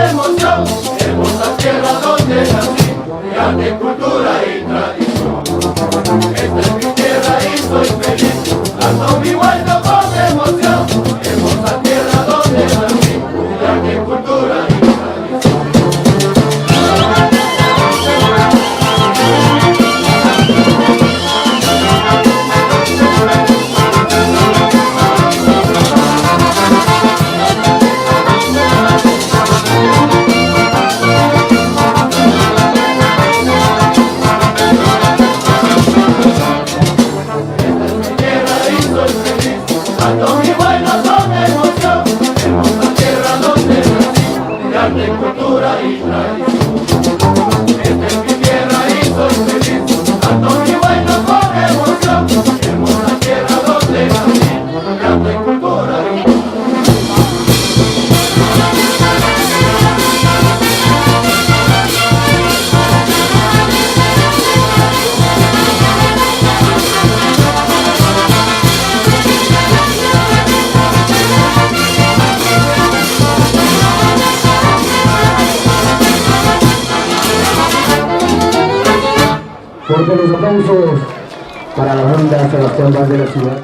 emoción, hermosa tierra donde nací, de arte, cultura y tradición. Esta es mi tierra y soy feliz, canto mi vuelto con emoción, hermosa tierra donde nací, de arte, cultura y tradición. Canto mi vuelo con emoción, hermosa tierra donde nací, de arte, cultura y tradición. Esta es mi tierra y soy feliz, canto mi vuelo con emoción, hermosa tierra donde nací, de arte, cultura y tradición. Fuertes los aplausos para la banda Sebastián Vaz de la ciudad.